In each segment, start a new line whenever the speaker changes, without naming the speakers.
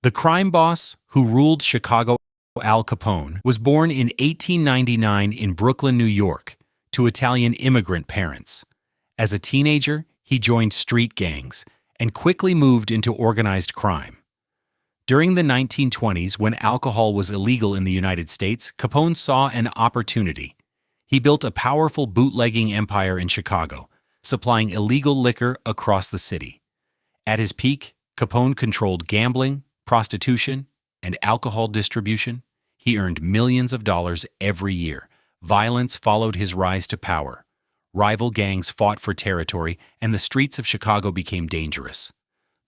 The crime boss who ruled Chicago, Al Capone, was born in 1899 in Brooklyn, New York, to Italian immigrant parents. As a teenager, he joined street gangs and quickly moved into organized crime. During the 1920s, when alcohol was illegal in the United States, Capone saw an opportunity. He built a powerful bootlegging empire in Chicago, supplying illegal liquor across the city. At his peak, Capone controlled gambling, prostitution, and alcohol distribution. He earned millions of dollars every year. Violence followed his rise to power. Rival gangs fought for territory, and the streets of Chicago became dangerous.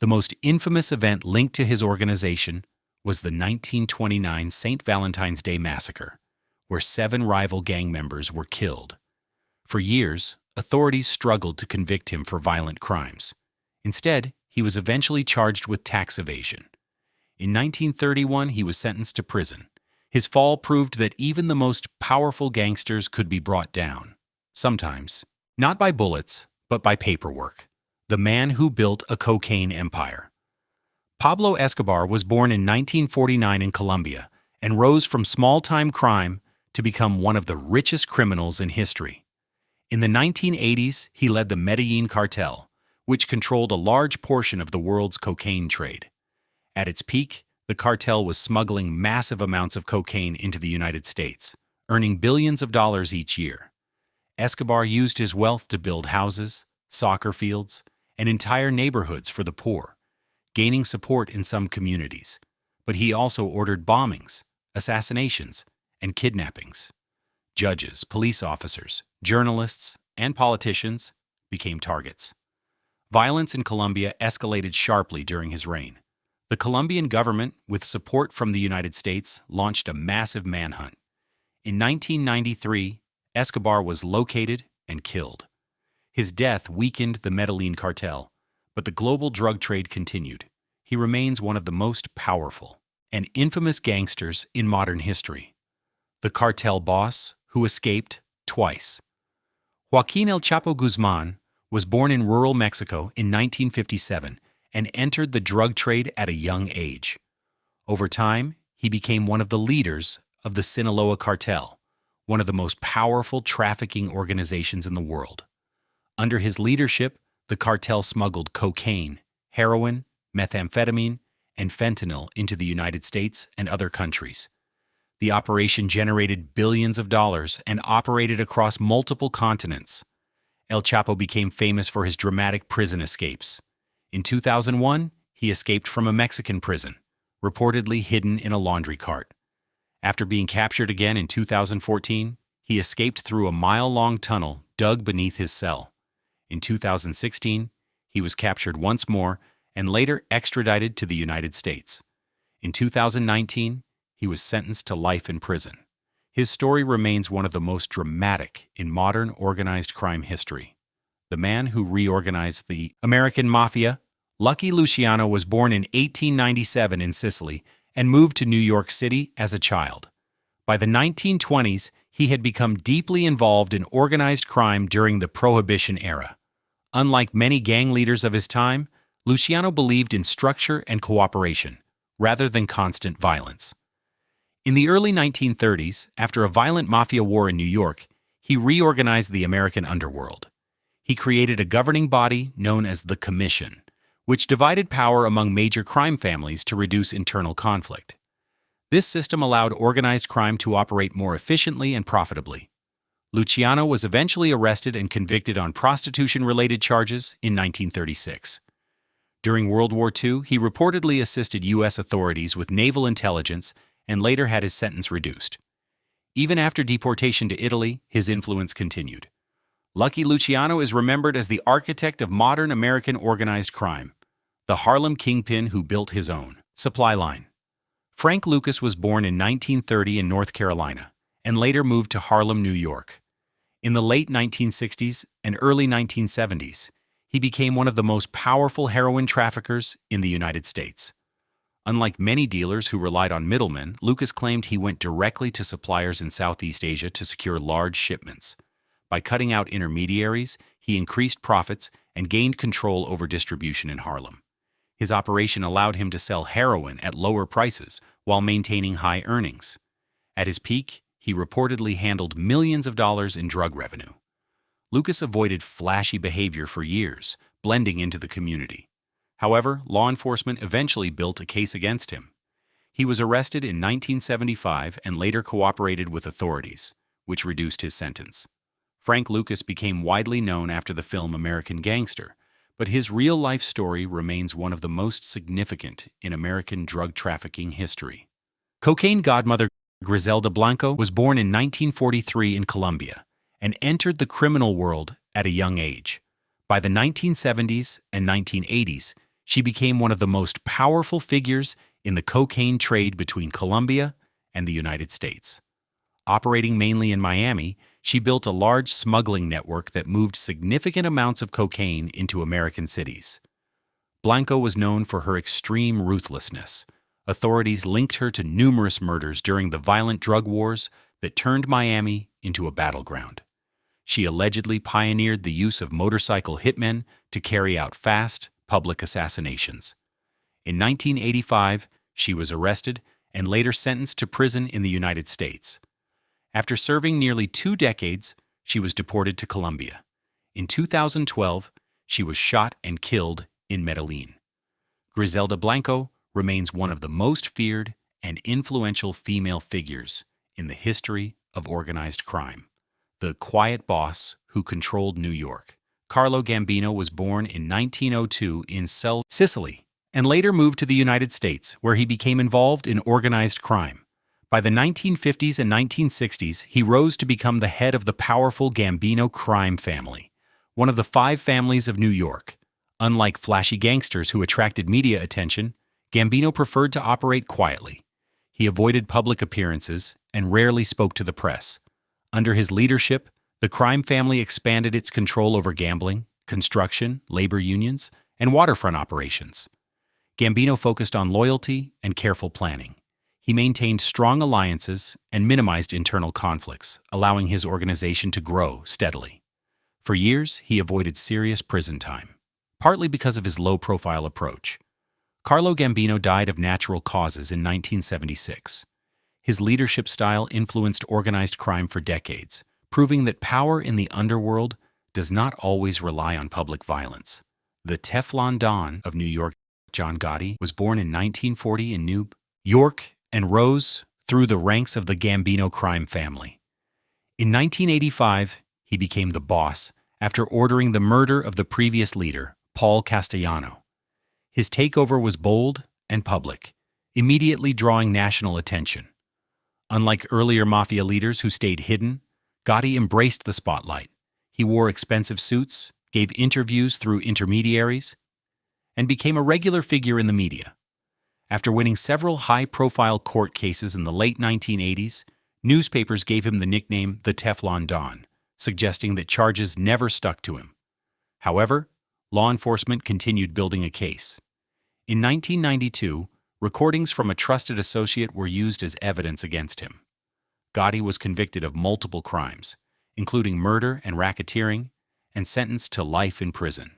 The most infamous event linked to his organization was the 1929 St. Valentine's Day Massacre, where 7 rival gang members were killed. For years, authorities struggled to convict him for violent crimes. Instead, he was eventually charged with tax evasion. In 1931, he was sentenced to prison. His fall proved that even the most powerful gangsters could be brought down. Sometimes, not by bullets, but by paperwork. The man who built a cocaine empire. Pablo Escobar was born in 1949 in Colombia and rose from small-time crime to become one of the richest criminals in history. In the 1980s, he led the Medellin cartel, which controlled a large portion of the world's cocaine trade. At its peak, the cartel was smuggling massive amounts of cocaine into the United States, earning billions of dollars each year. Escobar used his wealth to build houses, soccer fields, and entire neighborhoods for the poor, gaining support in some communities. But he also ordered bombings, assassinations, and kidnappings. Judges, police officers, journalists, and politicians became targets. Violence in Colombia escalated sharply during his reign. The Colombian government, with support from the United States, launched a massive manhunt. In 1993, Escobar was located and killed. His death weakened the Medellin cartel, but the global drug trade continued. He remains one of the most powerful and infamous gangsters in modern history. The cartel boss who escaped twice. Joaquin El Chapo Guzman was born in rural Mexico in 1957 and entered the drug trade at a young age. Over time, he became one of the leaders of the Sinaloa cartel, one of the most powerful trafficking organizations in the world. Under his leadership, the cartel smuggled cocaine, heroin, methamphetamine, and fentanyl into the United States and other countries. The operation generated billions of dollars and operated across multiple continents. El Chapo became famous for his dramatic prison escapes. In 2001, he escaped from a Mexican prison, reportedly hidden in a laundry cart. After being captured again in 2014, he escaped through a mile-long tunnel dug beneath his cell. In 2016, he was captured once more and later extradited to the United States. In 2019, he was sentenced to life in prison. His story remains one of the most dramatic in modern organized crime history. The man who reorganized the American Mafia, Lucky Luciano, was born in 1897 in Sicily and moved to New York City as a child. By the 1920s, he had become deeply involved in organized crime during the Prohibition era. Unlike many gang leaders of his time, Luciano believed in structure and cooperation, rather than constant violence. In the early 1930s, after a violent mafia war in New York, he reorganized the American underworld. He created a governing body known as the Commission, which divided power among major crime families to reduce internal conflict. This system allowed organized crime to operate more efficiently and profitably. Luciano was eventually arrested and convicted on prostitution-related charges in 1936. During World War II, he reportedly assisted U.S. authorities with naval intelligence and later had his sentence reduced. Even after deportation to Italy, his influence continued. Lucky Luciano is remembered as the architect of modern American organized crime, the Harlem kingpin who built his own supply line. Frank Lucas was born in 1930 in North Carolina and later moved to Harlem, New York. In the late 1960s and early 1970s, he became one of the most powerful heroin traffickers in the United States. Unlike many dealers who relied on middlemen, Lucas claimed he went directly to suppliers in Southeast Asia to secure large shipments. By cutting out intermediaries, he increased profits and gained control over distribution in Harlem. His operation allowed him to sell heroin at lower prices while maintaining high earnings. At his peak, he reportedly handled millions of dollars in drug revenue. Lucas avoided flashy behavior for years, blending into the community. However, law enforcement eventually built a case against him. He was arrested in 1975 and later cooperated with authorities, which reduced his sentence. Frank Lucas became widely known after the film American Gangster, but his real-life story remains one of the most significant in American drug trafficking history. Cocaine godmother Griselda Blanco was born in 1943 in Colombia and entered the criminal world at a young age. By the 1970s and 1980s, she became one of the most powerful figures in the cocaine trade between Colombia and the United States. Operating mainly in Miami, she built a large smuggling network that moved significant amounts of cocaine into American cities. Blanco was known for her extreme ruthlessness. Authorities linked her to numerous murders during the violent drug wars that turned Miami into a battleground. She allegedly pioneered the use of motorcycle hitmen to carry out fast, public assassinations. In 1985, she was arrested and later sentenced to prison in the United States. After serving nearly 2 decades, she was deported to Colombia. In 2012, she was shot and killed in Medellin. Griselda Blanco remains one of the most feared and influential female figures in the history of organized crime. The quiet boss who controlled New York. Carlo Gambino was born in 1902 in Sicily and later moved to the United States, where he became involved in organized crime. By the 1950s and 1960s, he rose to become the head of the powerful Gambino crime family, one of the 5 families of New York. Unlike flashy gangsters who attracted media attention, Gambino preferred to operate quietly. He avoided public appearances and rarely spoke to the press. Under his leadership, the crime family expanded its control over gambling, construction, labor unions, and waterfront operations. Gambino focused on loyalty and careful planning. He maintained strong alliances and minimized internal conflicts, allowing his organization to grow steadily. For years, he avoided serious prison time, partly because of his low-profile approach. Carlo Gambino died of natural causes in 1976. His leadership style influenced organized crime for decades, proving that power in the underworld does not always rely on public violence. The Teflon Don of New York, John Gotti, was born in 1940 in New York and rose through the ranks of the Gambino crime family. In 1985, he became the boss after ordering the murder of the previous leader, Paul Castellano. His takeover was bold and public, immediately drawing national attention. Unlike earlier mafia leaders who stayed hidden, Gotti embraced the spotlight. He wore expensive suits, gave interviews through intermediaries, and became a regular figure in the media. After winning several high-profile court cases in the late 1980s, newspapers gave him the nickname the Teflon Don, suggesting that charges never stuck to him. However, law enforcement continued building a case. In 1992, recordings from a trusted associate were used as evidence against him. Gotti was convicted of multiple crimes, including murder and racketeering, and sentenced to life in prison.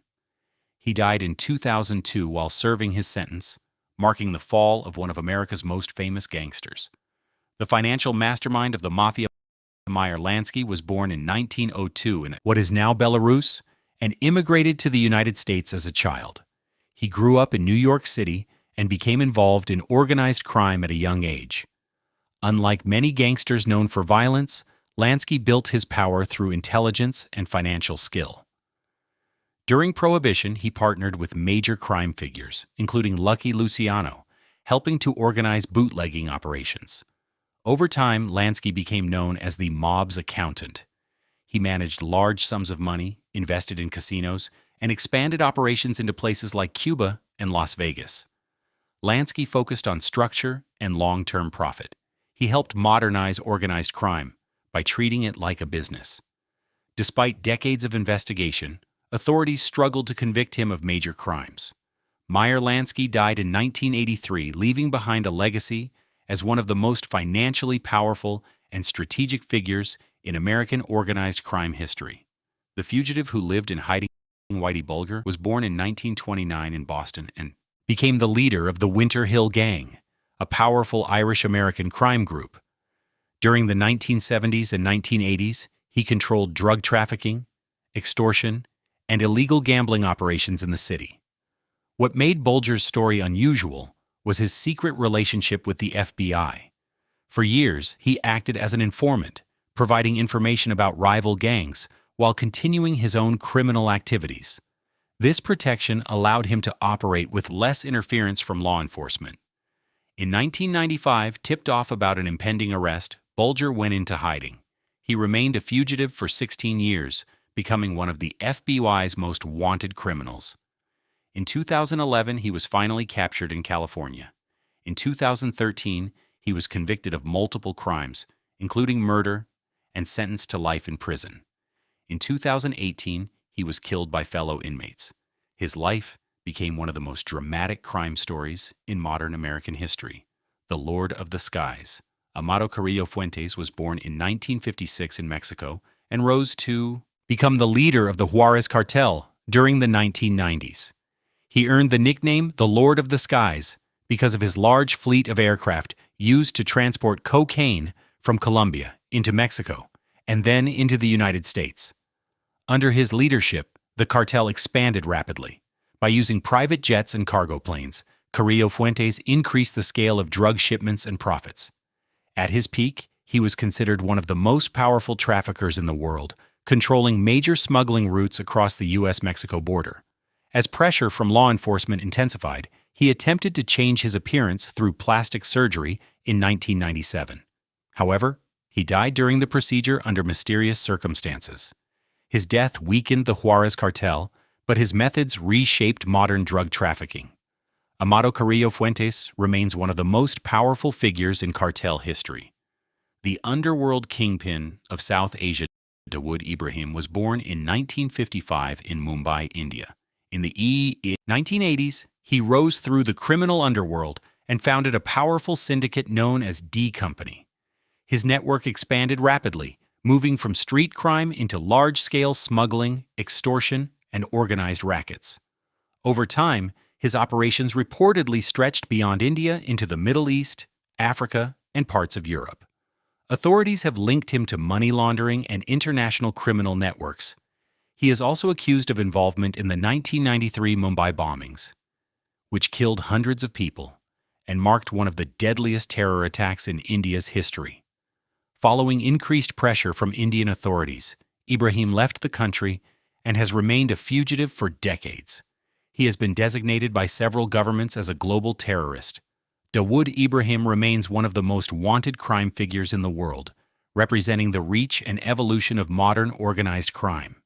He died in 2002 while serving his sentence, marking the fall of one of America's most famous gangsters. The financial mastermind of the mafia, Meyer Lansky, was born in 1902 in what is now Belarus and immigrated to the United States as a child. He grew up in New York City and became involved in organized crime at a young age. Unlike many gangsters known for violence, Lansky built his power through intelligence and financial skill. During Prohibition, he partnered with major crime figures, including Lucky Luciano, helping to organize bootlegging operations. Over time, Lansky became known as the mob's accountant. He managed large sums of money, invested in casinos, and expanded operations into places like Cuba and Las Vegas. Lansky focused on structure and long-term profit. He helped modernize organized crime by treating it like a business. Despite decades of investigation, authorities struggled to convict him of major crimes. Meyer Lansky died in 1983, leaving behind a legacy as one of the most financially powerful and strategic figures in American organized crime history. The fugitive who lived in hiding, Whitey Bulger, was born in 1929 in Boston and became the leader of the Winter Hill Gang, a powerful Irish-American crime group. During the 1970s and 1980s, he controlled drug trafficking, extortion, and illegal gambling operations in the city. What made Bulger's story unusual was his secret relationship with the FBI. For years, he acted as an informant, providing information about rival gangs while continuing his own criminal activities. This protection allowed him to operate with less interference from law enforcement. In 1995, tipped off about an impending arrest, Bulger went into hiding. He remained a fugitive for 16 years, becoming one of the FBI's most wanted criminals. In 2011, he was finally captured in California. In 2013, he was convicted of multiple crimes, including murder, and sentenced to life in prison. In 2018, he was killed by fellow inmates. His life became one of the most dramatic crime stories in modern American history. The Lord of the Skies. Amado Carrillo Fuentes was born in 1956 in Mexico and rose to become the leader of the Juarez cartel during the 1990s. He earned the nickname the Lord of the Skies because of his large fleet of aircraft used to transport cocaine from Colombia into Mexico and then into the United States. Under his leadership, the cartel expanded rapidly. By using private jets and cargo planes, Carrillo Fuentes increased the scale of drug shipments and profits. At his peak, he was considered one of the most powerful traffickers in the world, controlling major smuggling routes across the U.S.-Mexico border. As pressure from law enforcement intensified, he attempted to change his appearance through plastic surgery in 1997. However, he died during the procedure under mysterious circumstances. His death weakened the Juarez cartel, but his methods reshaped modern drug trafficking. Amado Carrillo Fuentes remains one of the most powerful figures in cartel history. The underworld kingpin of South Asia, Dawood Ibrahim, was born in 1955 in Mumbai, India. In the 1980s, he rose through the criminal underworld and founded a powerful syndicate known as D Company. His network expanded rapidly, moving from street crime into large-scale smuggling, extortion, and organized rackets. Over time, his operations reportedly stretched beyond India into the Middle East, Africa, and parts of Europe. Authorities have linked him to money laundering and international criminal networks. He is also accused of involvement in the 1993 Mumbai bombings, which killed hundreds of people and marked one of the deadliest terror attacks in India's history. Following increased pressure from Indian authorities, Ibrahim left the country and has remained a fugitive for decades. He has been designated by several governments as a global terrorist. Dawood Ibrahim remains one of the most wanted crime figures in the world, representing the reach and evolution of modern organized crime.